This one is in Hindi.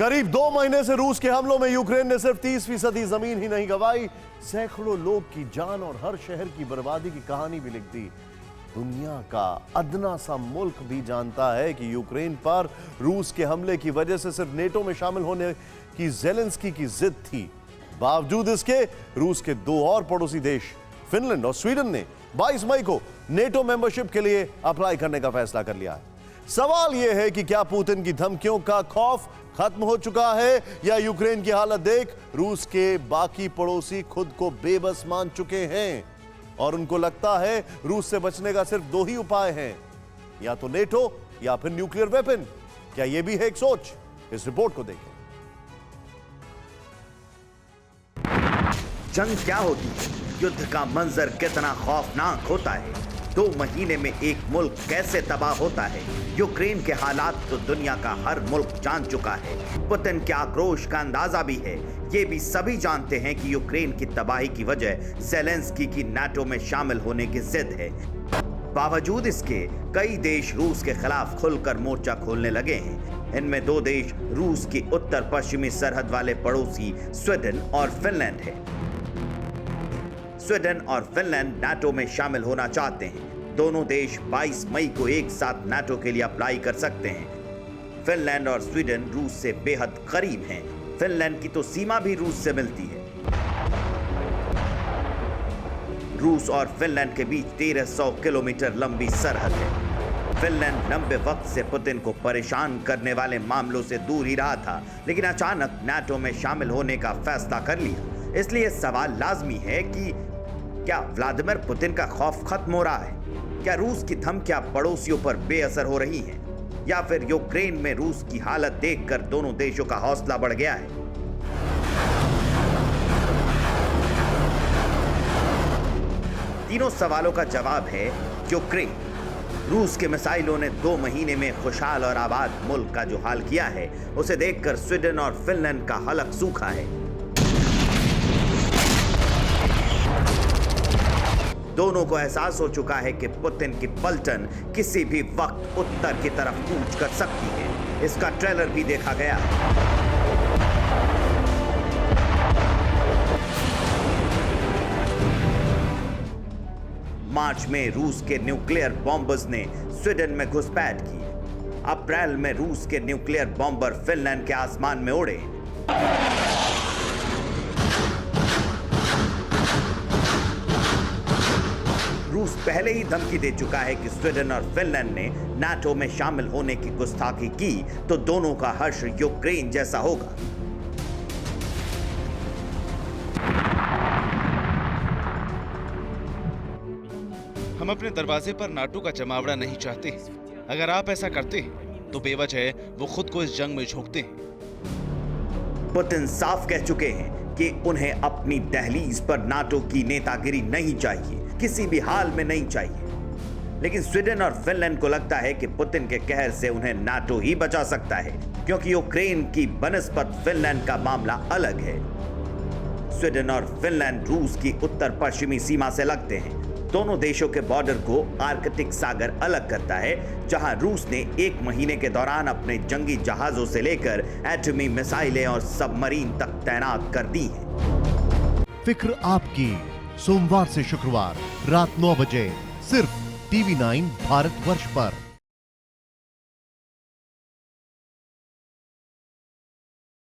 करीब 2 महीने से रूस के हमलों में यूक्रेन ने सिर्फ 30% जमीन ही नहीं गंवाई, सैकड़ों लोग की जान और हर शहर की बर्बादी की कहानी भी लिख दी। दुनिया का अदना सा मुल्क भी जानता है कि यूक्रेन पर रूस के हमले की वजह से सिर्फ नेटो में शामिल होने की ज़ेलेंस्की की जिद थी। बावजूद इसके रूस के 2 और पड़ोसी देश फिनलैंड और स्वीडन ने 22 मई को नेटो मेंबरशिप के लिए अप्लाई करने का फैसला कर लिया है। सवाल यह है कि क्या पुतिन की धमकियों का खौफ खत्म हो चुका है या यूक्रेन की हालत देख रूस के बाकी पड़ोसी खुद को बेबस मान चुके हैं और उनको लगता है रूस से बचने का सिर्फ 2 ही उपाय हैं, या तो नेटो या फिर न्यूक्लियर वेपन। क्या यह भी है एक सोच? इस रिपोर्ट को देखें। जंग क्या होती है, युद्ध का मंजर कितना खौफनाक होता है, 2 महीने में एक मुल्क कैसे तबाह होता है। यूक्रेन के हालात तो दुनिया का हर मुल्क जान चुका है। पुतिन के आक्रोश का अंदाजा भी है। ये भी सभी जानते हैं कि यूक्रेन की तबाही की वजह ज़ेलेंस्की की नाटो में शामिल होने की जिद है। बावजूद इसके कई देश रूस के खिलाफ खुलकर मोर्चा खोलने लगे हैं। इनमें 2 देश रूस की उत्तर पश्चिमी सरहद वाले पड़ोसी स्वीडन और फिनलैंड है। स्वीडन और फिनलैंड नाटो में शामिल होना चाहते हैं। दोनों देश 22 मई को एक साथ नाटो के लिए अप्लाई कर सकते हैं। फिनलैंड और स्वीडन रूस से बेहद करीब हैं। फिनलैंड की तो सीमा भी रूस से मिलती है। रूस और फिनलैंड के बीच 1300 किलोमीटर लंबी सरहद है। फिनलैंड लंबे वक्त से पुतिन को परेशान करने वाले मामलों से दूर ही रहा था, लेकिन अचानक नाटो में शामिल होने का फैसला कर लिया। इसलिए सवाल लाजमी है कि क्या व्लादिमीर पुतिन का खौफ खत्म हो रहा है? क्या रूस की धमकियां पड़ोसियों पर बेअसर हो रही हैं? या फिर यूक्रेन में रूस की हालत देखकर दोनों देशों का हौसला बढ़ गया है? तीनों सवालों का जवाब है यूक्रेन। रूस के मिसाइलों ने 2 महीने में खुशहाल और आबाद मुल्क का जो हाल किया है, उसे देखकर स्वीडन और फिनलैंड का हलक सूखा है। दोनों को एहसास हो चुका है कि पुतिन की पलटन किसी भी वक्त उत्तर की तरफ कूच कर सकती है। इसका ट्रेलर भी देखा गया। मार्च में रूस के न्यूक्लियर बॉम्बर्स ने स्वीडन में घुसपैठ की। अप्रैल में रूस के न्यूक्लियर बॉम्बर फिनलैंड के आसमान में उड़े। रूस पहले ही धमकी दे चुका है कि स्वीडन और फिनलैंड ने नाटो में शामिल होने की गुस्ताखी की तो दोनों का हर्ष यूक्रेन जैसा होगा। हम अपने दरवाजे पर नाटो का जमावड़ा नहीं चाहते। अगर आप ऐसा करते हैं तो बेवजह वो खुद को इस जंग में झोंकते हैं। पुतिन साफ कह चुके हैं कि उन्हें अपनी दहलीज पर नाटो की नेतागिरी नहीं चाहिए, किसी भी हाल में नहीं चाहिए। लेकिन स्वीडन और फिनलैंड को लगता है कि पुतिन के कहर से उन्हें नाटो ही बचा सकता है, क्योंकि यूक्रेन की बनस्पत फिनलैंड का मामला अलग है। स्वीडन और फिनलैंड रूस की उत्तर पश्चिमी सीमा से लगते हैं। दोनों देशों के बॉर्डर को आर्कटिक सागर अलग करता है, जहां रूस ने 1 महीने के दौरान अपने जंगी जहाजों से लेकर एटमी मिसाइलें और सबमरीन तक तैनात कर दी हैं। फिक्र आपकी, सोमवार से शुक्रवार रात 9 बजे सिर्फ TV9 भारतवर्ष पर।